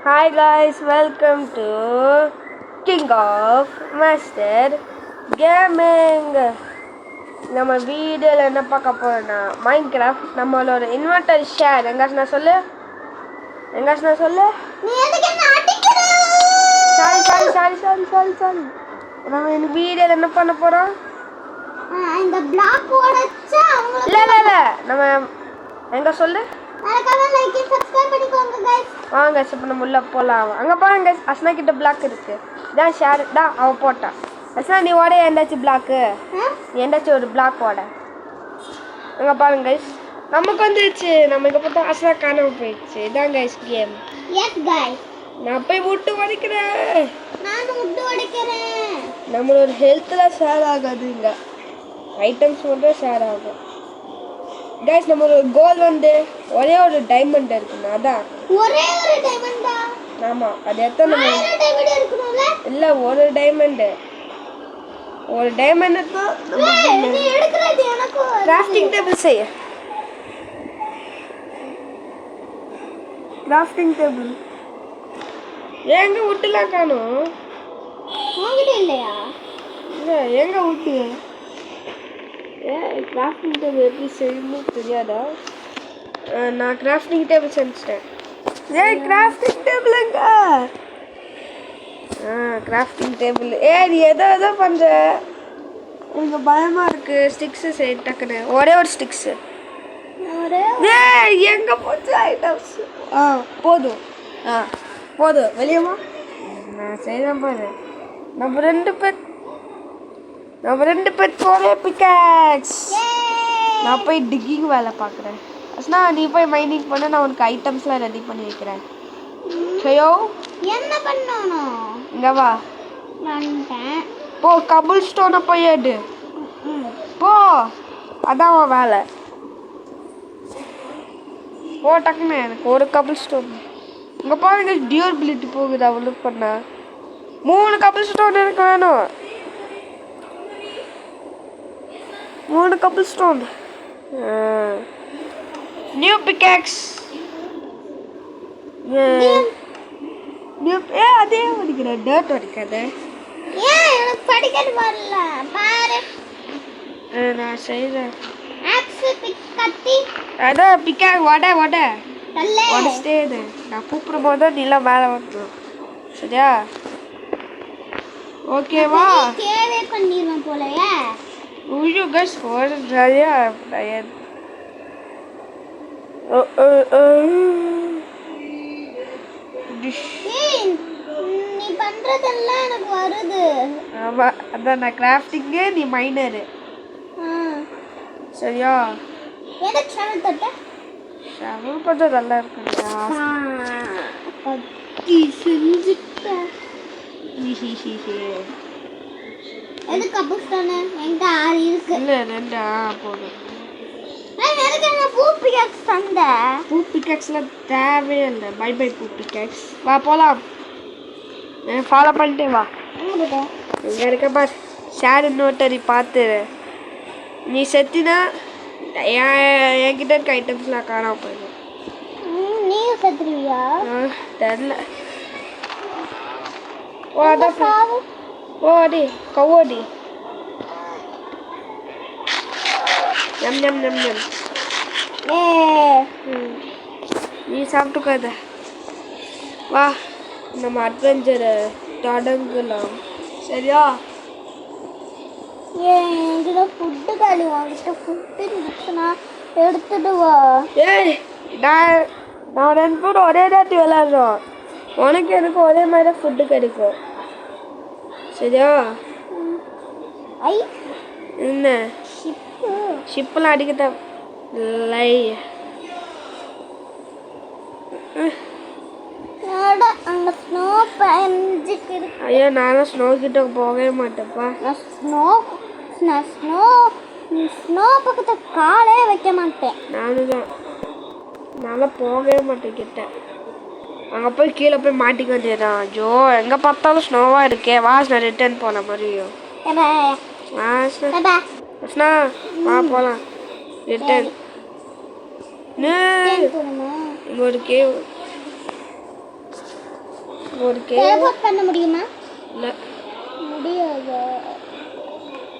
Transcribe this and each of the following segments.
Hi guys, welcome to King of Master Gaming. நம்ம வீடியோல என்ன பார்க்க போறோம்னா மைன்கிராஃப்ட் நம்மளோட இன்வெர்டர் ஷேர் எங்காச்சும் நான் சொல்லு நீ எதுக்கு என்ன அடிக்கிற? சாரி நம்ம இந்த வீடியோல என்ன பண்ண போறோம் இந்த பிளாக் உடைச்சா அவங்களுக்கு இல்ல நம்ம எங்க சொல்லு மறக்காம லைக் அண்ட் சப்ஸ்கிரைப் பண்ணிக்கோங்க गाइस. வாங்க இப்போ நம்ம உள்ள போலாம். அங்க பாருங்க அஸ்னா கிட்ட பிளாக் இருக்கு. இதான் ஷேர் தான் அவ போட்டா. அஸ்னா நீ ஓட எந்தாச்சும் பிளாக் எந்தாச்சும் ஒரு பிளாக் ஓட. அங்க பாருங்க गाइस நமக்கு வந்துருச்சு. நம்ம இங்க பார்த்தா அஸ்னா காணாம போயிடுச்சு. இதான் गाइस கேம். S guys. நான் போய் விட்டு வடிக்கிறேன். நானும் விட்டு வடிக்கிறேன். நம்மளோட ஹெல்த்ல ஷேர் ஆகாதுங்க. ஐட்டம்ஸ் மட்டும் ஷேர் ஆகும். गाइस நம்மளோட கோல் வந்து ஒரே ஒரு டைமண்ட் இருக்குங்க. அதான் ஒரே ஒரு டைமண்டா? ஆமா அது எத்தனை டைமண்ட் இருக்கும்ல? இல்ல ஒரு டைமண்ட் தான் நீ எடுக்கறது எனக்கு கிராஃப்டிங் டேபிள் செய்ய. கிராஃப்டிங் டேபிள் எங்க விட்டுலாம் காணோம். வாங்கிட்டே இல்லையா? இல்ல எங்க விட்டு கிராஃப்டிங் டேபிள் எப்படி செய்யணும்னு தெரியாதா? நான் கிராஃப்டிங் டேபிள் செஞ்சுட்டேன். கிராஃப்டிங் டேபிளுங்க. கிராஃப்டிங் டேபிள் நீ எதோ பண்ற? எனக்கு பயமா இருக்கு. ஸ்டிக்ஸ் செய் டக்குன்னு ஒரே ஒரு ஸ்டிக்ஸ். எங்க போச்சு ஐட்டம்ஸ்? போதும் வெளியமா நான் செய்யறேன் பாரு. நம்ம ரெண்டு பேர் ஒரே பிக்காக்ஸ். நான் போய் டிக்கிங் வேலை பார்க்குறேன். அஸ்னா நீ போய் மைனிங் பண்ண, நான் உனக்கு ஐட்டம்ஸ்லாம் ரெடி பண்ணி வைக்கிறேன். சையோ என்ன பண்ணணும்? இங்க வா. வந்துட்டேன். போ கபுள் ஸ்டோனை போய் எடு. போ அதான் உன் வேலை. போ டக்குன்னு எனக்கு ஒரு கபுள் ஸ்டோன். இங்கே பாருங்க டியூரபிலிட்டி போகுது அவளுக்கு பண்ண. 3 கபுள் ஸ்டோன் எனக்கு வேணும். 3 கபுள் ஸ்டோன். New pickaxe. அதே வடிக்கிறேன். டர்ட் வடிக்காத. எனக்கு படிக்கிறது வரல பாரு. நான் செய்கிறேன். கத்தி அதான் பிக்காக் வட தல்ல உடச்சிட்டே இரு. நான் கூப்பிடும் போது தான் நீலாம் மேலே வந்துடும். சரியா? ஓகேவா? தேவே பண்ணிடுவேன் போலயே. ஐயோ கஸ் ஒரு ஜாலியா நீ பண்றதெல்லாம் எனக்கு வருது. ஆமா அதான் நான் கிராஃப்டிங்கே, நீ மைனரு. சரியா? எதுக்கு ஷவல் தொட்ட? ஷவல் கொஞ்சம் நல்லா இருக்குங்க. எதுக்கு கபுஸ்டானே? எங்க 6 இருக்கு. இல்ல 2 போதும். எனக்கு என்ன பூ பிக்காக்ஸ் தந்த? பூ பிக்காக்ஸ்லாம் தேவையே இல்லை. பை பூ பிக்காக்ஸ். வா போலாம். ஃபாலோ பண்ணிட்டே வா. இங்கே இருக்க பார் ஷேர் இன்னொருத்தரி பார்த்து. நீ செத்தினா என்கிட்ட இருக்க ஐட்டம்ஸ்லாம் காணாம போயிடும். நீயும் செத்துருவியா? தெரியல. ஓடி கவோடி. நம் நீ சாப்பிட்டுக்காத. வா நம்ம அட்வென்ச்சரை தொடங்கலாம். சரியா? என்கிட்ட ஃபுட்டு காலி. வாங்கிட்ட ஃபுட்டு இருந்துச்சுன்னா எடுத்துட்டு வா. நான் 2 பேரும் ஒரே தாட்டி விளையாடுறோம். உனக்கு எனக்கு ஒரே மாதிரி தான் ஃபுட்டு கிடைக்கும். சரியா? என்ன ஷிப்பெல்லாம் அடிக்கட்ட லை. அங்க ஸ்னோ பெஞ்சிட்டு இருக்கு. ஐயோ நானும் ஸ்னோ கிட்ட போகவே மாட்டேப்பா. ஸ்னோ பக்கத்துல காலே வைக்க மாட்டேன். நானும் போகவே மாட்டேன் கிட்ட. அங்கே போய் கீழே போய் மாட்டிக்க வேண்டியதான். ஜோ எங்கே பார்த்தாலும் ஸ்னோவாக இருக்கே. வாசனை ரிட்டர்ன் போன மாதிரியும். வாசனா வா போகலாம். ரிட்டர்ன் இங்கே ஒரு கேவ். ஒரு கேவ் டெலிபோர்ட் பண்ண முடியுமா? இல்லை. முடியாது.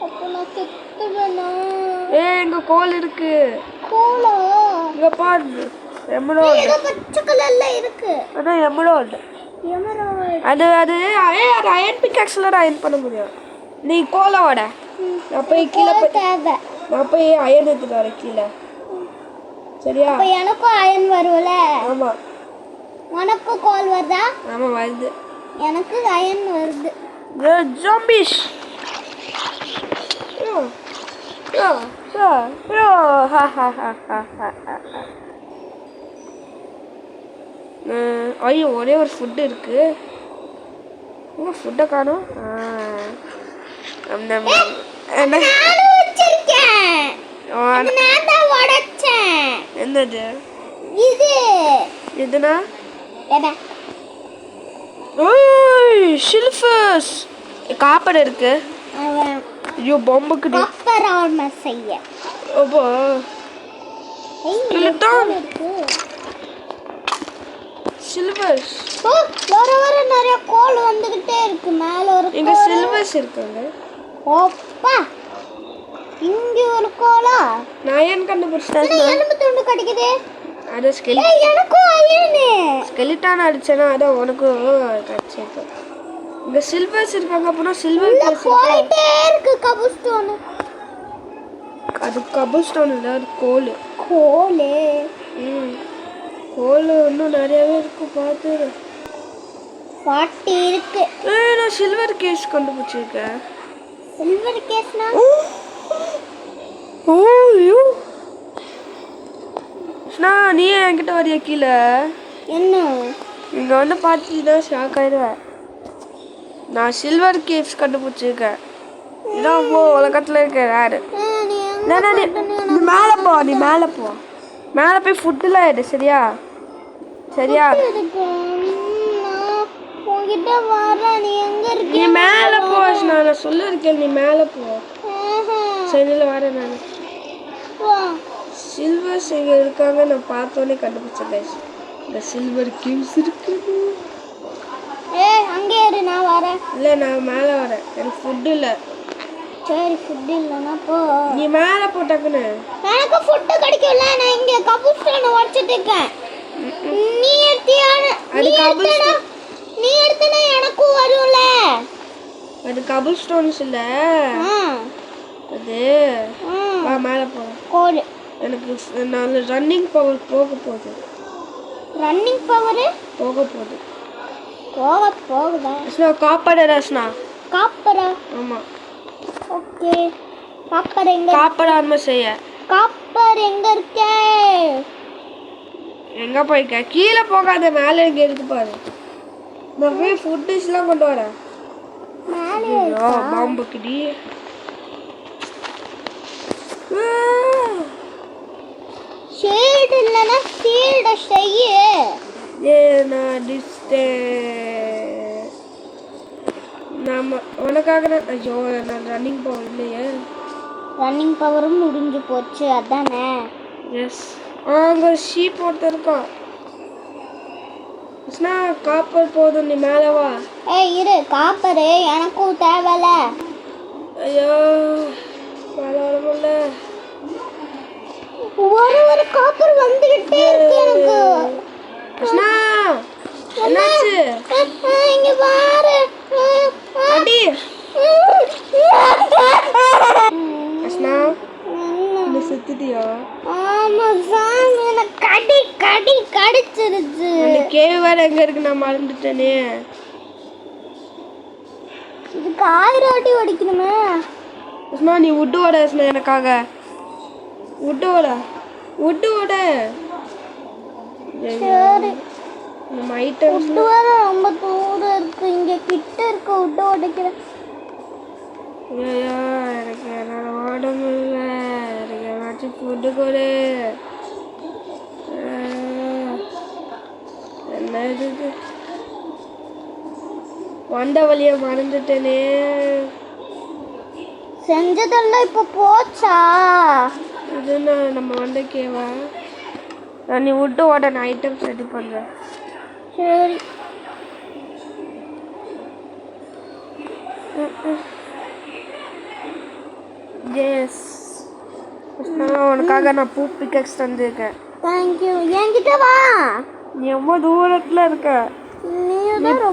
அப்போ நான் செத்துவேனா? எங்க கோல் இருக்கு. கோலா? இங்க பாரு, எமரால்டு. ஏதோ பச்சை கலர்ல இருக்கு. அதான் எமரால்டு. எமரால்டு. அது அது அயன் பிக்காக்ஸ்ல அயன் பண்ண முடியும். நீ கோலோட நான் போய் கீழே தேவை. நான் போய் அயன் எடுத்துட்டு வரேன் கீழே. சரியா? அப்ப எனக்கும் அயன் வருவல. ஆமா. உனக்கும் கோல் வருதா? ஆமா வருது. எனக்கு அயன் வருது. ஜாம்பிஸ். ஐயோ, ஒரே ஒரு ஃபுட்டு இருக்கு. ஃபுட்டை காணும். என்னது இது? எதுனா ஷில்ஃபஸ் காப்பர் இருக்கு. ஐயோ பொம்புக்கு காப்பர் ஆர்மர் செய்ய. ஓபோ ஸ்கெலிட்டன் சில்வர்ஸ். ஓ வர நிறைய கோல் வந்துகிட்டே இருக்கு. மேல ஒரு இங்க சில்வர்ஸ் இருக்குங்க. ஓப்பா இங்க ஒரு கோலா. நான் ஏன் கண்டுபிடிச்சேன்? எலும்பு துண்டு கிடைக்குது. அது ஸ்கெலிட்டன். எனக்கும் அயன். ஸ்கெலிட்டன் அடிச்சேனா அதான் உனக்கும் கிடைச்சிருக்கு. இங்க சில்வர்ஸ் இருக்காங்க. அப்புறம் சில்வர் போயிட்டே இருக்கு. கபுஸ்டோன். அது கபுஸ்டோன் இல்ல, அது கோல். கோல். கோல் இன்னும் நிறையவே இருக்கு. பார்த்து 40 இருக்கு. நான் சில்வர் கேஸ் கண்டுபிடிச்சிருக்கேன். சில்வர் கேஸ்னா நீ என்கிட்ட வரைய கீழே என்ன? இங்க வந்து பார்த்துட்டு ஷாக் ஆயிடுவேன். நான் சில்வர் கேவ்ஸ் கண்டுபிடிச்சிருக்கேன். இதான் உலகத்துல இருக்க யாரு. நீ மேலே போ. நீ மேலே போ. மேலே போய் ஃபுட்டுலாம் எடு. சரியா? சரியா? நீ மேலே போ. நான் சொல்லிருக்கேன், நீ மேலே போ. சரியில் வரேன். நான் சில்வர்ஸ் இங்கே இருக்காங்க. நான் பார்த்தோன்னே கண்டுபிடிச்சேன். இந்த சில்வர் கேவ்ஸ் இருக்கு. அங்கே இரு, நான் வரேன். இல்லை, நான் மேலே வரேன். எனக்கு ஃபுட்டு இல்லை. சரி, ஃபுட் இல்லைன்னா போ. நீ மேலே போட்டாக்குன்னு எனக்கு ஃபுட்டு கிடைக்கும்ல. நான் இங்கே கபுஸ்டோனை உடச்சிட்டு இருக்கேன். நீ எடுத்தியான நீ எடுத்தனா எனக்கும் வரும்ல. அது கபுள் ஸ்டோன்ஸ் இல்லை. அது வா மேலே போகிறேன். கோல். எனக்கு நான் ரன்னிங் பவர் போக போகுது. ரன்னிங் பவர் போக போகுது. போகுதா? காப்பர் ரஸ்னா. காப்பரா? ஆமாம். ஓகே. காப்பர் எங்க? காப்பர் ஆர்மர் செய்ய. காப்பர் எங்க இருக்க? எங்கே போயிருக்க? கீழே போகாத, மேலே இங்கே இருக்கு பாரு. நான் போய் ஃபுட்டுஸ்லாம் கொண்டு வரேன். பாம்புக்குடி. ஷீல்டு இல்லைன்னா ஷீல்டை செய்ய. நான் உனக்காக ஐயோ நான் ரன்னிங் பவர் இல்லையே. ரன்னிங் பவரும் முடிஞ்சு போச்சு. அதானே? எஸ். அங்கே ஷீப் ஒருத்தர் இருக்கான். காப்பர் போதும். நீ மேலே வா. இரு, காப்பரு எனக்கும் தேவையில்ல. ஐயோ மேலே வர முடியல. ஒரு காப்பர் வந்துகிட்டே இருக்கு எனக்கு. என்னாச்சு? இங்க பாரு. அடி. நீ செத்துட்டியா? ஆமா சாமி, எனக்கு கடிச்சிருச்சு. அந்த கேவ் வேற எங்க இருக்கு? நான் மறந்துட்டேனே. இதுக்கு 1000 வாட்டி ஓடிக்கணுமே. நீ உட்டு ஓட எனக்காக. உட்டு ஓட. சரி. நம்ம ஐட்டம்ஸ் வேற ரொம்ப தூரம் இருக்கு. இங்க கிட்ட இருக்க உட்டு ஓடிக்கிறேன். ஐயோ எனக்கு என்னால் ஓட முடியல. எனக்கு ஏதாச்சும் ஃபுட்டு கொடு. என்ன இது? வந்த வழியை மறந்துட்டேனே. செஞ்சதெல்லாம் இப்போ போச்சா? இதுன்னா நம்ம வந்த கேவா? நீ விட்டு ஓட. நான் ஐட்டம்ஸ் ரெடி பண்ணுறேன். சரி. உனக்காக நான் பூ பிக்கெக்ஸ் தந்துருக்கேன். தேங்க்யூ. என்கிட்ட வா. நீ ரொம்ப தூரத்தில் இருக்க.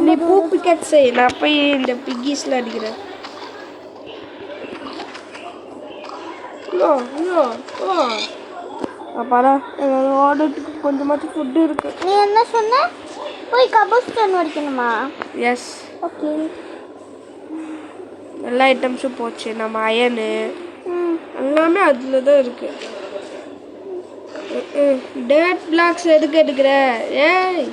நீ பூ பிக்கெக்ஸ் செய், நான் போய் இந்த பிக்கிஸில் அடிக்கிறேன். அப்பாடா ஆர்டருக்கு கொஞ்சமாச்சும் ஃபுட்டு இருக்கு. நீ என்ன சொன்ன? போய் கபோஸ்டன் வரைக்கணுமா? எஸ். ஓகே. எல்லா ஐட்டம்ஸும் போச்சு. நம்ம அயனு எல்லாமே அதில் தான் இருக்கு. டேட் பிளாக்ஸ் எதுக்கு எடுக்கிற? ஏய்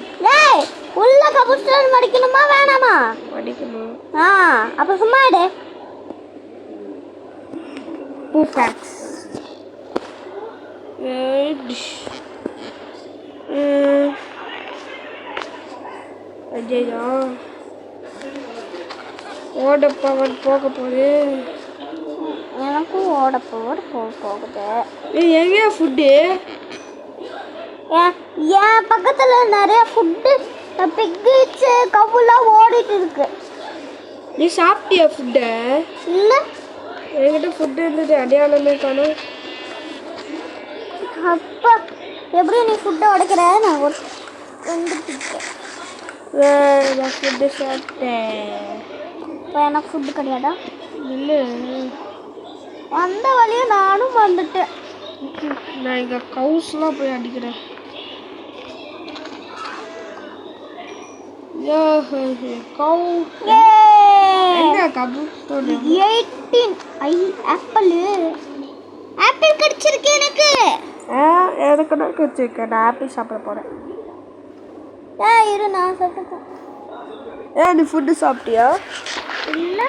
உள்ள கபோஸ்டன் வரைக்கணுமா வேணாமா? படிக்கணும். அப்போ சும்மா இரு. பூ பேக்ஸ். ஐயா ஓட பவர் போக போகுது. எனக்கும் ஓட பவர் போகுது. எங்கேயா ஃபுட்டு? என் பக்கத்தில் நிறைய ஃபுட்டு பிக்கிச்சு கவுலாம் ஓடிட்டு இருக்கு. நீ சாப்பிட்டியா ஃபுட்டை? இல்லை, என்கிட்ட ஃபுட்டு இருந்தது, அடையாளமே காணும். அப்பா எப்படி நீ ஃபுட்டை உடைக்கிற? நான் ஒரு 2 பிக்கேன். நான் ஃபுட்டு சாப்பிட்டேன். இப்போ எனக்கு ஃபுட்டு கிடையாதா? இல்லை, அந்த வழியை நானும் வந்துட்டேன். நான் இங்கே கவுஸ்லாம் போய் அடிக்கிறேன். ஆப்பிள் கிடைச்சிருக்கு எனக்கு. எனக்கு தான் கிடைச்சிருக்கு. நான் ஆப்பிள் சாப்பிட போகிறேன். இரு, நான் சாப்பிட்டேன். நீ ஃபுட்டு சாப்பிட்டியா? இல்லை,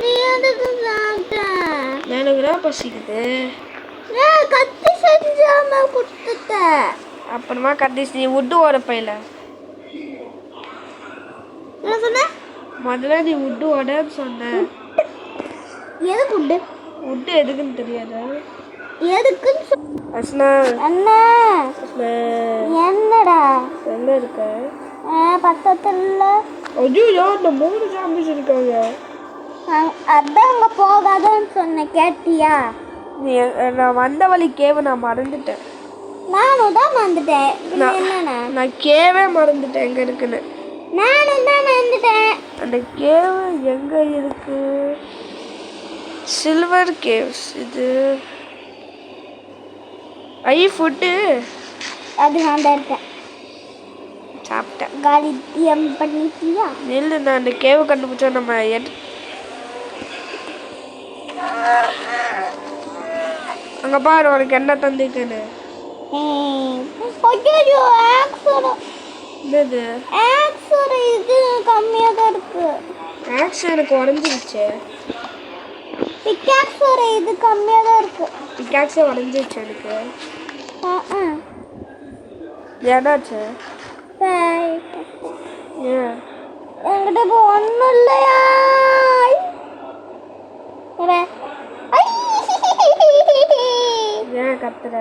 நீ எதுக்கு சாப்பிட்ட? எனக்கு தான் பசிக்குது. கத்தி செஞ்சாம கொடுத்துட்ட. அப்புறமா கத்திஸ் நீ வுட்டு உடப்பையில. என்ன சொன்ன? முதல்ல நீ வுட்டு உடன்னு சொன்ன. எதுக்கு வுட்டு? வுட்டு எதுக்குன்னு தெரியாதா? எதுக்குன்னு அஸ்னா. அண்ணா என்னடா எங்க இருக்க? பக்கத்துல. ஐயோ, இந்த 3 ஜாம்பிஸ் இருக்காங்க. அதான் அங்க போகாதன்னு சொன்னேன், கேட்டியா? நீ நான் வந்த வழி கேவை நான் மறந்துட்டேன். நானும் தான் மறந்துட்டேன். என்னண்ணா நான் கேவே மறந்துட்டேன் எங்க இருக்குன்னு. நானும் தான் மறந்துட்டேன். அந்த கேவு எங்க இருக்கு? Silver caves. இது ஃபுட்டு. அது நான் தான் இருக்கேன். சாப்பிட்டேன். காலியம் பண்ணிட்டியா? நெல்லு, நான் அந்த கேவை கண்டுபிடிச்சா நம்ம அங்க பாரு உனக்கு என்ன தந்துக்குன்னு. என்னது? இது கம்மியாக தான் இருக்கு. ஆக்ஸ் எனக்கு உடஞ்சிருச்சு. பிக்காக்ஸோட இது கம்மியாக தான் இருக்கு. பிக்காக்ஸே உடஞ்சிருச்சு எனக்கு. ஏதாச்சு? ஏன் என்கிட்ட இப்போ ஒன்றும் இல்லையா? ஏன் கத்துற?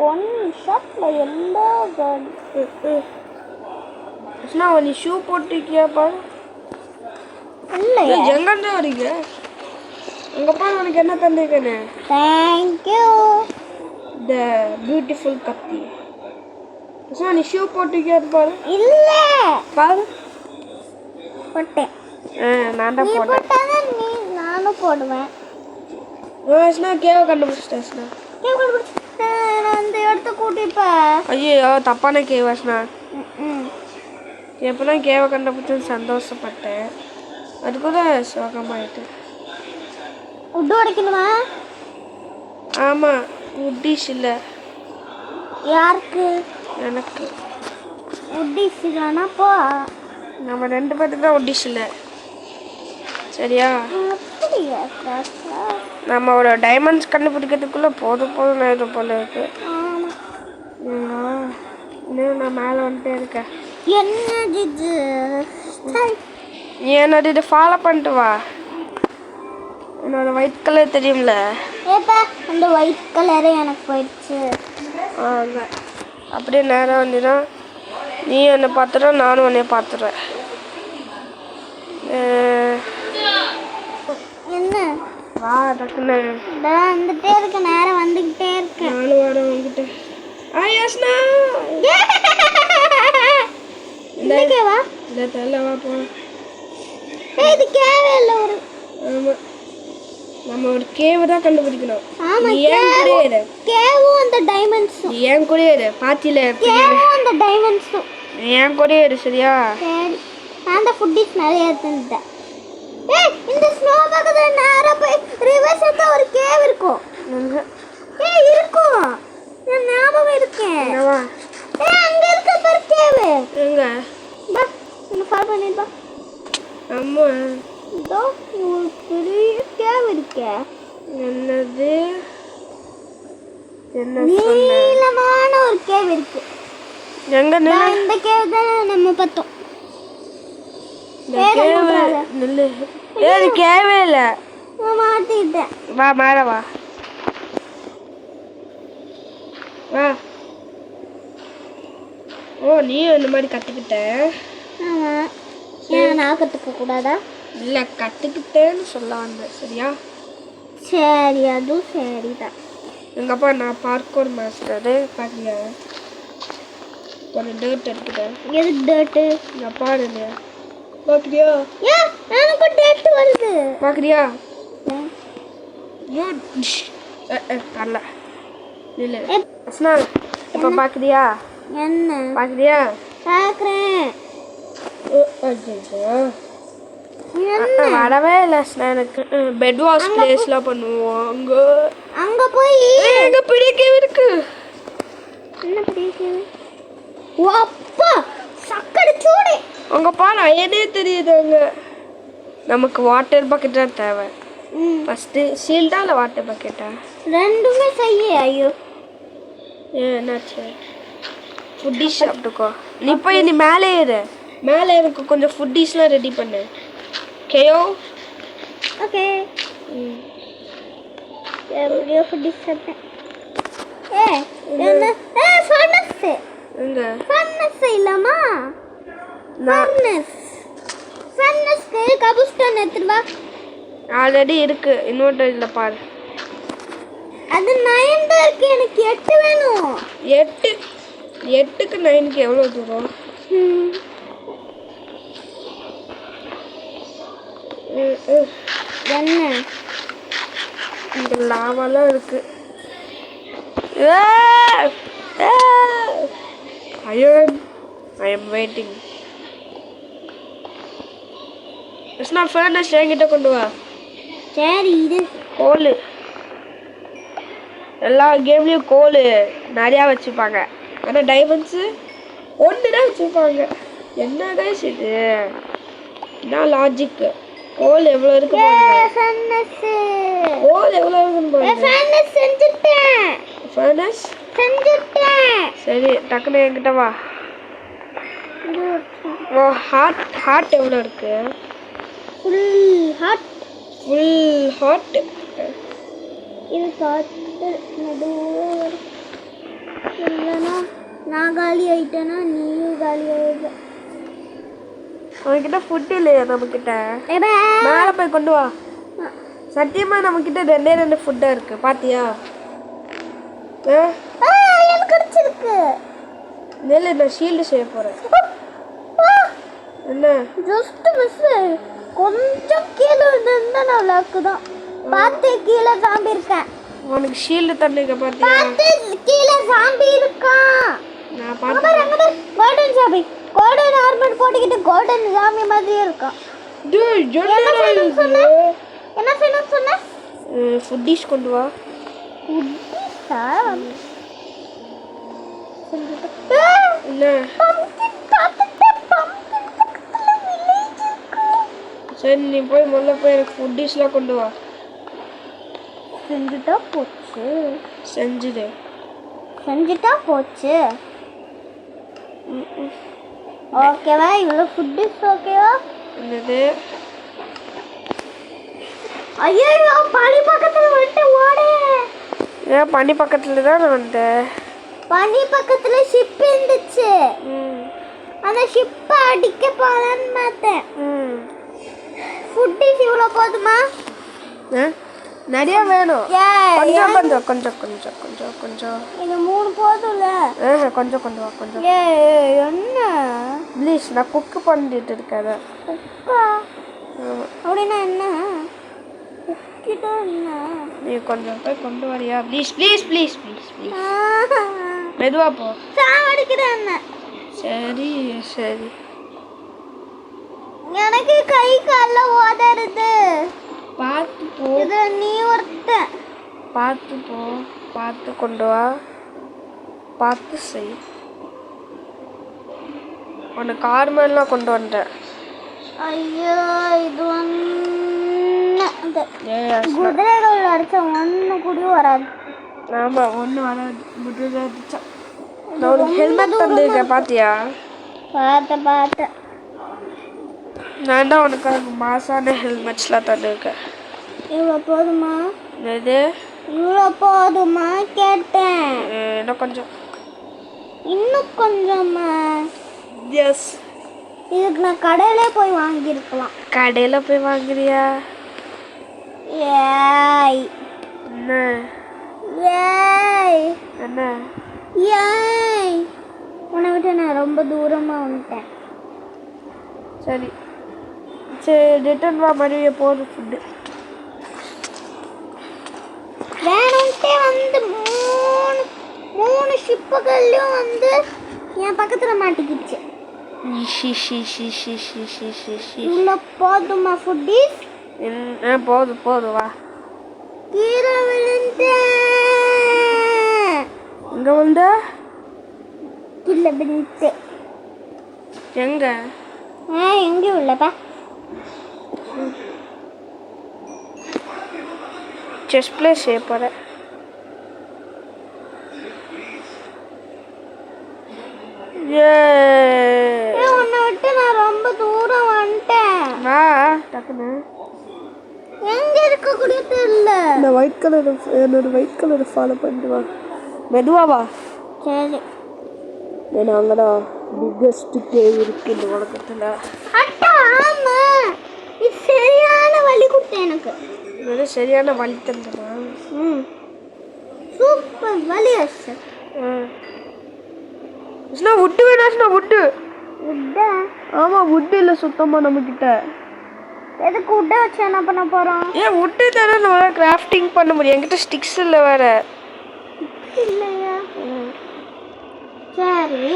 ஒன் ஷாட்ல எல்லா நீ ஷூ போட்டிருக்கியா பாரு? இல்லையா? எங்கன்னு வரீங்க? அங்க பாரு உனக்கு என்ன தந்திருக்கேன்னு. தேங்க்யூ. த பியூட்டிஃபுல் கத்தி. நீ ஷூ போட்டிருக்கியா பாரு? இல்ல பாரு. போட்டேன். நான் தான் போட்டேன். நீ நானும் போடுவேன். கேவை கண்டுபிடிச்சிட்டேன். அந்த இடத்த கூட்டிப்ப. ஐயோ, தப்பான கேவாஸ்னா. எப்போதான் கேவை கண்டுபிடிச்சது சந்தோஷப்பட்டேன். அதுக்குள்ள சோகமாயிட்டு. உட்டு உடைக்கணுமா? ஆமாம், உட்டிஷ் இல்லை. யாருக்கு? எனக்கு. உட்டிஷ் இல்லைன்னா போ. நம்ம 2 பேருக்கு தான் உட்டிஷ் இல்லை. சரியா? அப்படியா? நம்ம ஒரு டைமண்ட்ஸ் கண்டுபிடிக்கிறதுக்குள்ளே போதும் நேரம் போல இருக்கு. இன்னும் நான் மேலே வந்துட்டே இருக்கேன். என்னது இது? நீ என்னது இது ஃபாலோ பண்ணிட்டு வா. என்னோட ஒயிட் கலர் தெரியும்ல? ஏப்பா, அந்த ஒயிட் கலரே எனக்கு போயிடுச்சு. அப்படியே நேரம் வந்துன்னா நீ என்னை பார்த்துற, நானும் உன்னைய பார்த்துறேன். என்ன வா டக்குன்னு. வந்துட்டே இருக்கு, நேரம் வந்துகிட்டே இருக்கு. நானும் வரேன் உங்ககிட்ட. யஸ்னா இல்லைக்கேவா இந்த தெரியல வா போ. இது கேவே இல்லை ஒரு. ஆமாம், நம்ம ஒரு கேவை தான் கண்டுபிடிக்கணும். ஆமா, நீ ஏன் கூட இரு. கேவும் அந்த டைமண்ட்ஸும். நீ ஏன் கூட இரு. பாத்தியில கேவும் அந்த டைமண்ட்ஸும். நீ ஏன் கூட இரு சரியா? சரி, நான் தான் ஃபுட்டிஸ் நிறைய எடுத்துட்டேன். இந்த ஸ்னோ பக்கத்துல நேரா போய் ரிவர்ஸ் எடுத்தா ஒரு கேவ் இருக்கும். இருக்கும், நான் ஞாபகம் இருக்கேன். அங்க இருக்க பாரு கேவ். எங்க? பா என்ன ஃபாலோ பண்ணிட்டு பா. அம்மா இதோ ஒரு பெரிய கேவ் இருக்கே. என்னது? என்ன நீளமான ஒரு கேவ் இருக்கு. எங்க? இந்த கேவ் தான் நம்ம பார்த்தோம். கேவே இல்ல. மாட்டிட்டேன். வா மேல வா. வா. ஓ நீயும் இந்த மாதிரி கத்துக்கிட்ட? ஆமா, ஏன் நான் கத்துக்க கூடாதா? இல்ல கத்துக்கிட்டேன்னு சொல்ல வந்தேன் சரியா? சரி, அதுவும் சரிதான். எங்க அப்பா நான் பார்க்கோர் மாஸ்டரு. பாக்கலையா? கொஞ்சம் டேட் எடுத்துட்டேன். எதுக்கு டேட்டு? எங்க அப்பா இல்லையா? பாக்குறியா? எனக்கு டேட் வருது. பாக்குறியா? வரல இல்ல. இப்ப பாக்குறியா? என்ன பாக்குறியா? பாக்குறேன். வரவே இல்லை எனக்கு. பெட் வாஷ் பிளேஸ்லாம் பண்ணுவோம். அங்க போய் எங்க பிடிக்கவே இருக்கு. என்ன பிடிக்கவே? ஓ அப்பா சக்கரை சூடு. அங்க பாரு ஐயனே தெரியுது. அங்க நமக்கு வாட்டர் பக்கெட் தான் தேவை. ஃபர்ஸ்ட் ஷீல்டா இல்லை வாட்டர் பக்கெட்டா? ரெண்டுமே செய்ய. ஐயோ என்னாச்சு? ஃபுட்டிஷ் சாப்பிட்டுக்கோ. நீ போய் நீ மேலே ஏறு. மேலே எனக்கு கொஞ்சம் ஃபுட்டிஷ்லாம் ரெடி பண்ணு. கேயோ ஓகே. எப்படியோ ஃபுட்டிஷ் சாப்பிட்டேன். என்ன? ஃபர்னஸ். எங்க? ஃபர்னஸ் இல்லமா? ஃபர்னஸ்க்கு கபுஸ்டோன் எடுத்துட்டு வா. ஆல்ரெடி இருக்கு இன்வெர்டர்ல பாரு. அது 9 தான் இருக்கு, எனக்கு 8 வேணும். 8க்கு 9க்கு எவ்வளவு தூரம்? என்ன? இந்த லாவாலாம் இருக்கு. I am waiting. Krishna furnace என்கிட்ட கொண்டு வா. சரி, இது கோல். எல்லா கேம்லேயும் கோல் நிறையா வச்சுப்பாங்க. ஆனால் டைமண்ட்ஸு ஒன்று தான் வச்சுருப்பாங்க. என்ன கைஸ் இது? என்ன லாஜிக்கு? கோல் எவ்வளோ இருக்கு பாருங்க. கோல் எவ்வளோ இருக்குன்னு பாருங்க. ஃபர்னஸ் செஞ்சுட்டேன். சரி டக்குனு என்கிட்ட வா. ஓ ஹார்ட் எவ்வளோ இருக்கு? Full heart. இது காட்டு நடுவில் இல்லைனா நான் காலி ஆயிட்டேன்னா நீயும் காலி ஆயிடுற. அவன்கிட்ட ஃபுட் இல்லையா நம்மக்கிட்ட? மேலே போய் கொண்டு வா. சத்தியமாக நம்மக்கிட்ட 2 ஃபுட்டாக இருக்கு. பார்த்தியா? எனக்கு கிடைச்சிருக்கு. நெல் நான் ஷீல்டு செய்ய போகிறேன். என்ன? Just miss. கொஞ்சம் கீழே இருந்தா நான் லாக்கு தான். பார்த்து கீழே சாம்பி இருக்கேன். உனக்கு ஷீல்டு தண்ணிக்க பார்த்தியா? பார்த்து கீழே சாம்பி இருக்கான். நான் பார்த்தேன். கோல்டன் சாம்பி, கோல்டன் ஆர்மர் போட்டுக்கிட்டு கோல்டன் சாமி மாதிரியே இருக்கான். என்ன செய்யணும் சொன்ன? ஃபுட்டிஷ் கொண்டு வா. ஃபுட்டிஷா? என்ன? சரி நீ போய் முதல்ல போய் எனக்கு ஃபுட்டிஷ்லாம் கொண்டு வா. செஞ்சுட்டா போச்சு. செஞ்சுட்டா போச்சு. ஓகேவா? இவ்வளோ ஃபுட்டிஷ் ஓகேவா? என்னது? ஐயோ பனி பக்கத்தில் வந்துட்டு ஓடு. ஏன் பனி பக்கத்தில் தான் நான் வந்தேன். பனி பக்கத்தில் ஷிப் இருந்துச்சு. அந்த ஷிப்பை அடிக்க போகலான்னு பார்த்தேன். ஃபுட்டிஸ் இவ்வளோ போதுமா? நிறைய வேணும். ஏய் கொஞ்சம் கொஞ்சம் கொஞ்சம் கொஞ்சம் கொஞ்சம் கொஞ்சம் இது 3 போதும்ல. கொஞ்சம் கொண்டு வா கொஞ்சம். ஏய் என்ன ப்ளீஸ், நான் குக்கு பண்ணிட்டு இருக்கேன். குக்கா அப்படின்னா என்ன? குக்கிட்டா என்ன? நீ கொஞ்சம் போய் கொண்டு வரியா? Please please please please please. மெதுவா போ. சாவடிக்கிறேன் என்ன? சரி சரி. எனக்கு கை கால்ல ஓடறது. பார்த்து போ. இது நீ ஒருத்த. பார்த்து போ. பார்த்து கொண்டு வா. பார்த்து செய். உனக்கு கார்மெல்லாம் கொண்டு வந்தேன். ஐயோ இது குதிரைகள் அடிச்ச ஒன்று கூட வராது. ஆமாம், ஒன்று வராது. குதிரை அடிச்சா. நான் உனக்கு ஹெல்மெட் தந்துருக்கேன், பார்த்தியா? பார்த்தேன். நான் தான் உனக்கு மாசான ஹெல்மெட்ஸ்லாம் தந்துருக்கேன். இவ்வளோ போதுமா? எது இவ்வளோ போதுமா கேட்டேன். இன்னும் கொஞ்சமா? எஸ். இதுக்கு நான் கடையிலே போய் வாங்கியிருக்கலாம். கடையில் போய் வாங்குறியா? ஏய் என்ன ஏய் என்ன ஏய் உன்னை விட்டு நான் ரொம்ப தூரமாக வந்துட்டேன். சரி சரி, ரிட்டர்ன் வா. மறுபடியும் போதும் ஃபுட்டு வேணும்ட்டே வந்து மூணு ஷிப்புகள்லையும் வந்து என் பக்கத்தில் மாட்டிக்கிச்சு. இவ்வளோ போதுமா ஃபுட்டீஸ்? போதும் போதும் வா. கீரை விழுந்தேன். இங்கே வந்து கீழே விழுந்தேன். எங்க? எங்கேயும் இல்லைப்பா. செஸ் பிளே செய்ய போகிறேன். உன்னை விட்டு நான் ரொம்ப தூரம் வந்துட்டேன். வா டக்குன்னு. எங்க இருக்கக்கூடிய தெரியல. இந்த ஒயிட் கலர், என்னோட ஒயிட் கலரை ஃபாலோ பண்ணிட்டு வா. மெதுவா வா. சரி. ஏன்னா அங்கதான் பிக்கஸ்ட் கேவ் இருக்கு இந்த உலகத்தில். அட்டா ஆமா, இது சரியான வலி கொடுத்தேன் எனக்கு. இது சரியான வலி தந்தமா? சூப்பர் வலி ஆச்சு. வுட்டு வேணாச்சுனா வுட்டு. வுட்டா? ஆமாம், வுட்டு இல்லை சுத்தமாக நம்மக்கிட்ட. எதுக்கு வுட்டை வச்சு என்ன பண்ண போகிறோம்? வுட்டு தானே நம்மளால் கிராஃப்டிங் பண்ண முடியும். என்கிட்ட ஸ்டிக்ஸ் இல்லை வேற. இல்லையா? சரி,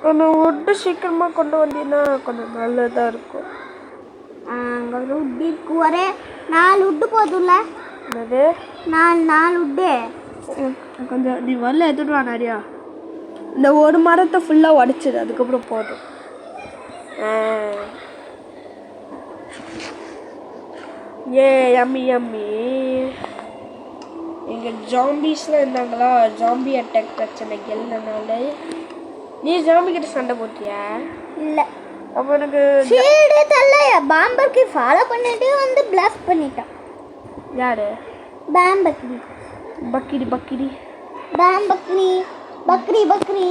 அந்த வுட்டு சீக்கிரமாக கொண்டு வந்தீங்கன்னா கொஞ்சம் நல்லதாக இருக்கும். அங்கே ஒரு வுட்டு இருக்கு. ஒரே 4 வுட்டு போதும்ல? என்னது? 4 வுட்டு. கொஞ்சம் நீ வரல எடுத்துட்டு வா நிறையா. இந்த ஒரு மரத்தை ஃபுல்லாக உடச்சிடு, அதுக்கப்புறம் போதும். Yummy yummy. எங்கள் ஜாம்பிஸ்லாம் இருந்தாங்களா, ஜாம்பி அட்டாக் பிரச்சனைக்கு இல்லைனால. நீ ஜாம்பி கிட்ட சண்டை போட்டியா? இல்லை. அப்போ எனக்கு ஷீல்டே தரலையா? பாம்பர்க்கு ஃபாலோ பண்ணிட்டு வந்து பிளாஸ்ட் பண்ணிட்டான். யாரு? பாம்பர்க்கு. பக்கிரி பக்கிரி பாம்பக்ரி பக்ரி பக்ரி.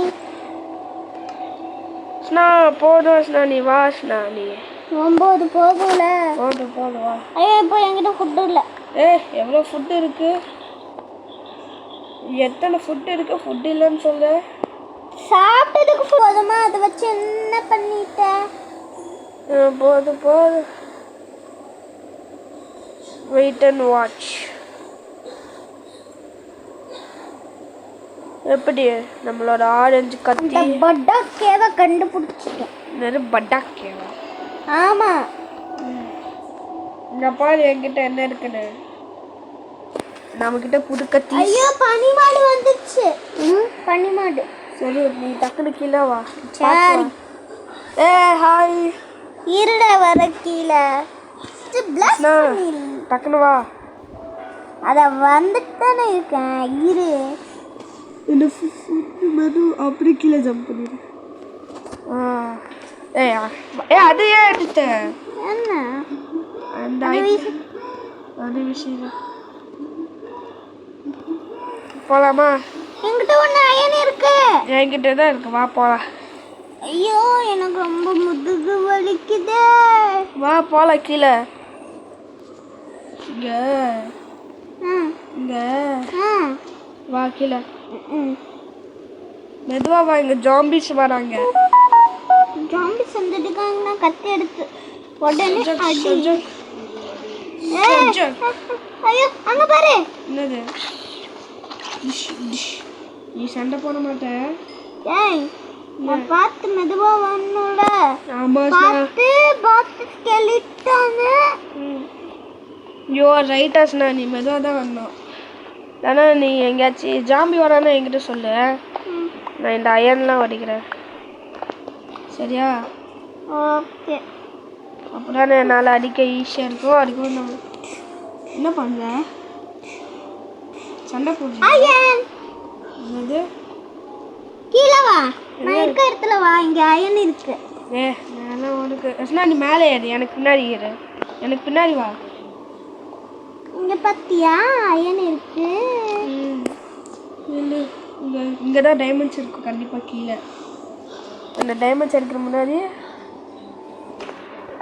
ஸ்னா போதும். ஸ்னா நீ வா. ஸ்னா நீ 9 போகல. போதும் போதும் வா. ஐயோ இப்போ என்கிட்ட ஃபுட்டு இல்லை. எவ்வளோ ஃபுட்டு இருக்கு? எத்தனை ஃபுட்டு இருக்கு? ஃபுட்டு இல்லைன்னு சொல்ல. சாப்பிட்டதுக்கு போதுமா? அதை வச்சு என்ன பண்ணிட்டேன்? போதும் போதும். Wait and watch. எப்படி நம்மளோட ஆரஞ்சு கத்தி பட்டாக்கேவை கண்டுபிடிச்சிட்டேன். நிறைய பட்டாக்கேவா? ஆமாம். இந்த பாரு என்கிட்ட என்ன இருக்குன்னு. நம்மக்கிட்ட புது கத்தி. ஐயோ பனிமாடு வந்துச்சு. பனிமாடு. சரி நீ டக்குனு கீழே வா. சரி. ஹாய். இருட வர கீழே டக்குனு வா. அத வந்துட்டானே இருக்கேன். இரு. என்ன மெது அப்படி கீழே ஜம்ப் பண்ணிடு. அது ஏன் எடுத்த? என்ன அந்த அது விஷயம் போலாமா? என்கிட்ட ஒன்று அயன் இருக்கு. என்கிட்ட தான் இருக்கு. வா போலாம். ஐயோ எனக்கு ரொம்ப முதுகு வலிக்குதே. வா போலாம் கீழே. இங்க ம் இங்க ம் வா கீழே ம் மெதுவா வா, இங்க ஜாம்பிஸ் வராங்க. ஜாம்பிஸ் வந்துட்டுக்காங்கன்னா கத்தி எடுத்து உடனே சஜக், அடி. சஜக், ஏய், சஜக். ஐயோ அங்க பாரு. என்னது? Dish, dish. நீ சண்டை போட மாட்ட. ஏய் நான் பார்த்து மெதுவா வரணும்ல. ஆமா பார்த்து ஸ்கெலிட்டானு. யூ ஆர் ரைட் அஸ்னா, நீ மெதுவாக தான் வரணும். ஏன்னா நீ எங்கேயாச்சும் ஜாம்பி வரான்னு என்கிட்ட சொல்லு, நான் இந்த அயன்லாம் வடிக்கிறேன். சரியா? ஓகே. அப்போதான் என்னால் அடிக்க ஈஸியாக இருக்கும். அடிக்கும் நான் என்ன பண்ணுறேன்? சண்டை போடுறேன். அயன் என்னது? கீழே வா, நான் இருக்க இடத்துல வா, இங்க அயன் இருக்கு. நான் உனக்கு அஸ்னா நீ மேலே ஏறு, எனக்கு பின்னாடி ஏறு. எனக்கு பின்னாடி வா. இங்க பத்தியா அயன் இருக்கு. இல்லை, இங்கே தான் டைமண்ட்ஸ் இருக்கும் கண்டிப்பாக கீழே. அந்த டைமண்ட்ஸ் எடுக்கிற முன்னாடி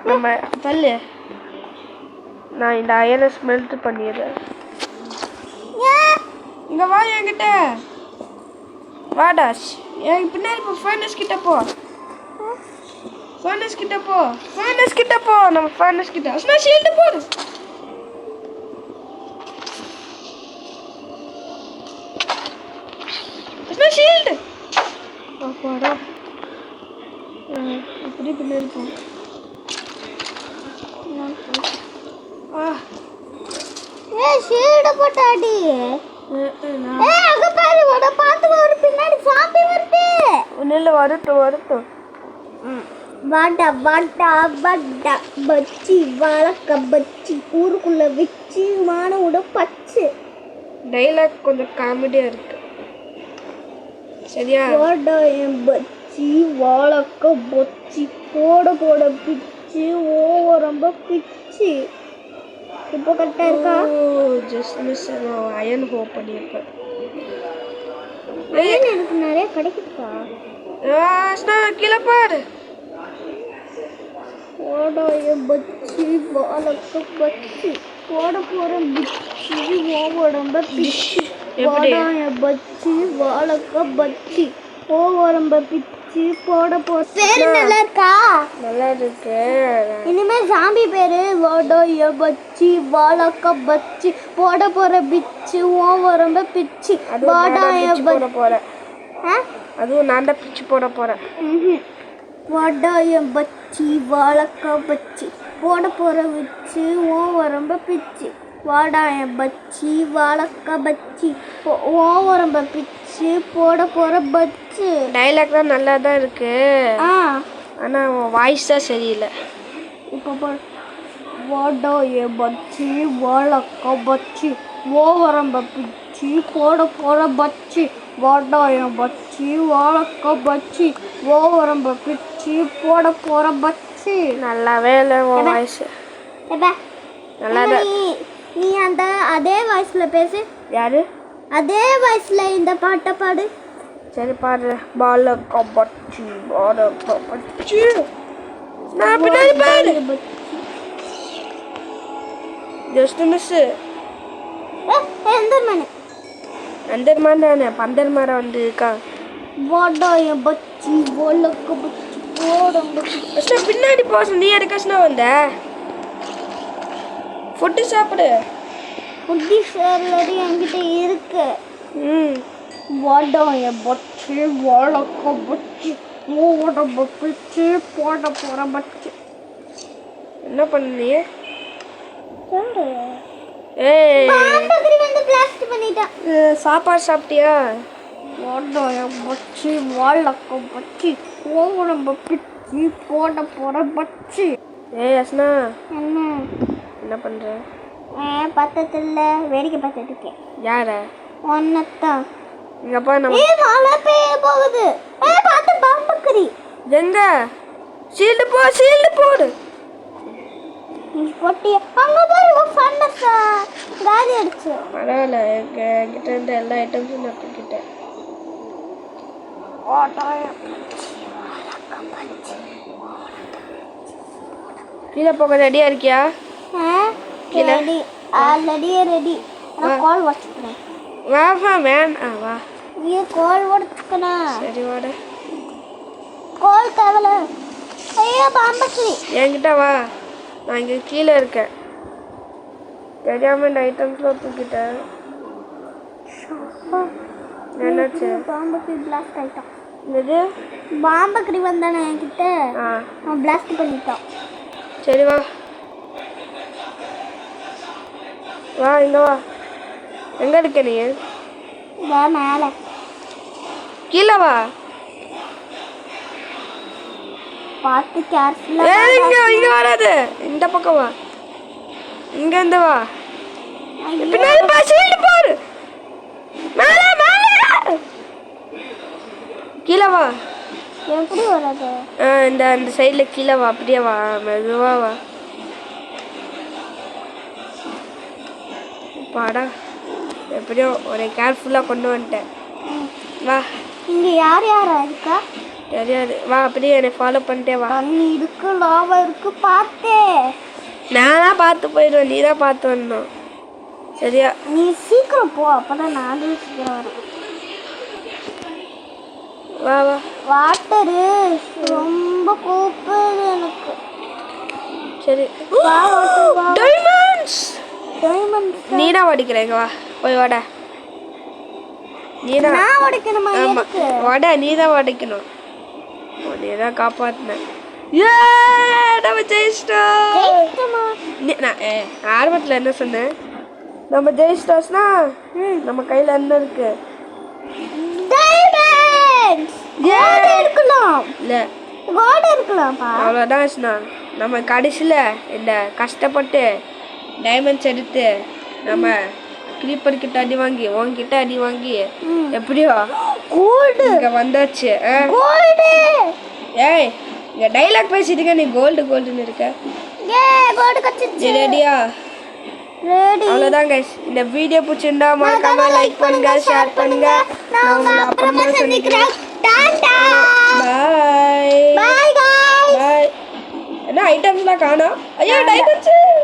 நம்ம தள்ளு, நான் இந்த அயனை ஸ்மெல்ட் பண்ணிடுறேன். இங்கே வா என்கிட்ட வாடா. என் பின்னாடி போ, ஃபர்னஸ் கிட்ட போ. ஃபர்னஸ் கிட்ட போ, ஃபர்னஸ் கிட்ட போ. நம்ம ஃபர்னஸ் கிட்ட அஸ்னா ஷீல்டு போடு. அஸ்னா ஷீல்டு போடா. இப்படி பின்னாடி போ. ஏய் ஷீல்ட் போட்டாடி. ஏய் அங்க பாரு, வட பாத்து வர பின்னாடி சாம்பி வருது. ஒண்ணுல வரட்டும். வாடா வாடா வாடா பச்சி வளக்க பச்சி ஊருக்குள்ள வச்சு மானோட பச்சு. டைலாக் கொஞ்சம் காமெடியா இருக்கு. சரியா? வாடா என் பச்சி வளக்க பச்சி போட பிச்சு ரொம்ப பிச்சு. இப்போ கரெக்டா இருக்கா? Just miss. அயன் ஹோப் பண்ணியிருப்பேன். எனக்கு நிறைய கிடைக்குதா? கீழே பாரு. போட என் பச்சி வளக்க பச்சி போட போற பிச்சி உடம்ப பிச்சு. போடா என் பச்சி வளக்க பச்சி உடம்ப பிச்சு போட போற. பேரு நல்லா இருக்கா? நல்லா இருக்கு. இனிமே சாம்பி பேரு வாடா என் பச்சி வளக்க பச்சி போட போற பிச்சு உடம்ப பிச்சு. வாடா என் போட போறேன். அதுவும் நான் தான் பிச்சு போட போறேன். வாடா என் பச்சி வளக்க பச்சி போட போற வச்சு ஓ வரம்ப பிச்சு. வாடா என் பச்சி வளக்க பச்சி ஓ வரம்ப பிச்சு போட போற பச்சு. டைலாக் தான் நல்லா தான் இருக்கு, ஆனா வாய்ஸ் தான் சரியில்லை. இப்போ பாரு. வாடா என் பச்சி வளக்க பச்சி ஓ வரம்ப பிச்சு போட போற பச்சு. வாடா என் பச்சி வளக்க பச்சி ஓ வரம்ப பிச்சு போட போற பச்சு. நல்லாவே இல்லை உன் வாய்ஸ். நல்லா தான். நீ அந்த அதே வாய்ஸ்ல பேசு. யாரு? அதே வாய்ஸ்ல இந்த பாட்டை பாடு. சரி பாடு. பாலக்க பச்சி பாலக்க பச்சி. நான் பின்னாடி பாடு. Just miss. அந்தர்மான் தானே, பந்தர்மாரா வந்து இருக்கா. வாடா என் பச்சி வளக்க பச்சி போட பச்சி. பின்னாடி போச நீ எதுக்காச்சுனா வந்த? ஃபுட்டு சாப்பிடு. ஃபுட்டி சாலரி என்கிட்ட இருக்கு. வாடா என் பச்சி வளக்க பச்சி ஓட பச்சி போட போற பச்சி. என்ன பண்ணி? சாப்பாடு சாப்பிட்டியா? வாடா என் பச்சி வளக்க பச்சி ஓட பிச்சி போட போற பச்சி. அஸ்னா என்ன பண்ற? பத்தத்துல வேடிக்கை பார்த்துட்டு இருக்கேன். யார? ஒன்னத்தான். இங்கப்பா நம்ம மழை பெய்ய போகுது. பார்த்து பாம்புக்குறி. எங்க? ஷீல்டு போ, ஷீல்டு போடு. பொட்டி அங்க பாரு. ஃபன்னஸா காதி அடிச்சு. பரவாயில்ல, என்கிட்ட இருந்த எல்லா ஐட்டம்ஸும் நான் தூக்கிட்டேன். கீழே போக ரெடியா இருக்கியா? கீழே ஆல்ரெடி ரெடி நான் கால் வச்சுக்கிறேன் வா வா மேன் வா நீ கால் வச்சுக்கணும் சரி வாடா கால் தேவல ஐயோ பாம்பக்கிரி என்கிட்ட வா நான் இங்கே கீழே இருக்கேன் தெரியாம இந்த ஐட்டம்ஸ்லாம் தூக்கிட்டேன் என்னாச்சு பாம்பக்கிரி பிளாஸ்ட் ஆயிட்டான் இது பாம்பக்கிரி வந்தானே என்கிட்ட அவன் பிளாஸ்ட் பண்ணிட்டான் சரி வா வா இங்க வா எங்க இருக்க நீ வா மேலே கீழே வா பார்த்து கேர்ஃபுல்லா இங்க வராது இந்த பக்கம் வா இங்க இருந்து வா பின்னாடி பா ஷீல்ட் போடு மேலே மேலே கீழே வா எப்படி வராது இந்த அந்த சைடில் கீழே வா அப்படியே வா மெதுவா வா பாடா எப்படியோ ஒரு கேர்ஃபுல்லாக கொண்டு வந்துட்டேன் வா இங்க யார் யாரா இருக்கா தெரியாது வா அப்படியே என்னை ஃபாலோ பண்ணிட்டே வா தண்ணி இருக்கு லாவா இருக்கு பார்த்தே நானா பார்த்து போயிடுவேன் நீ தான் பார்த்து வரணும் சரியா நீ சீக்கிரம் போ அப்பதான் நானும் சீக்கிரம் வரேன் வா வா வாட்டரு ரொம்ப கூப்பிடுது எனக்கு சரி வா வாட்டர் வா டைமண்ட்ஸ் டைமண்ட் நீனா வடிக்கிறேங்க வா போய் வாடா நீதான் நான் உடைக்கணுமா ஆமா எதுக்கு வட நீ தான் வடிக்கணும் நீ தான் காப்பாத்தின நம்ம ஜெயிச்சிட்டோம் ஜெயிச்சிட்டோமா நான் ஆரம்பத்தில் என்ன சொன்னேன் நம்ம ஜெயிச்சிட்டோம்னா நம்ம கையில் என்ன இருக்கு டைமண்ட்ஸ் கோல்ட் இருக்கலாம் இல்லை கோல்ட் இருக்கலாம்ப்பா அவ்வளோதான் நம்ம கடைசியில் இந்த கஷ்டப்பட்டு டைமண்ட்ஸ் எடுத்து நம்ம கிரீப்பர் கிட்ட அடி வாங்கி உன்கிட்ட அடி வாங்கி எப்படியோ கோல்டு இங்கே வந்தாச்சு கோல்டு ஏய் இங்கே டைலாக் பேசிட்டுங்க நீ கோல்டு கோல்டுன்னு இருக்க ஏ கோல்டு கச்சிச்சு ரெடியா ரெடி அவ்வளோதான் கைஸ் இந்த வீடியோ பிடிச்சிருந்தா மறக்காம லைக் பண்ணுங்க ஷேர் பண்ணுங்க நான் உங்களை அப்புறமா சந்திக்கிறேன் டாடா பாய் பை गाइस பாய் என்ன ஐட்டம்ஸ்லாம் காணோம் ஐயோ டைமண்ட்ஸ்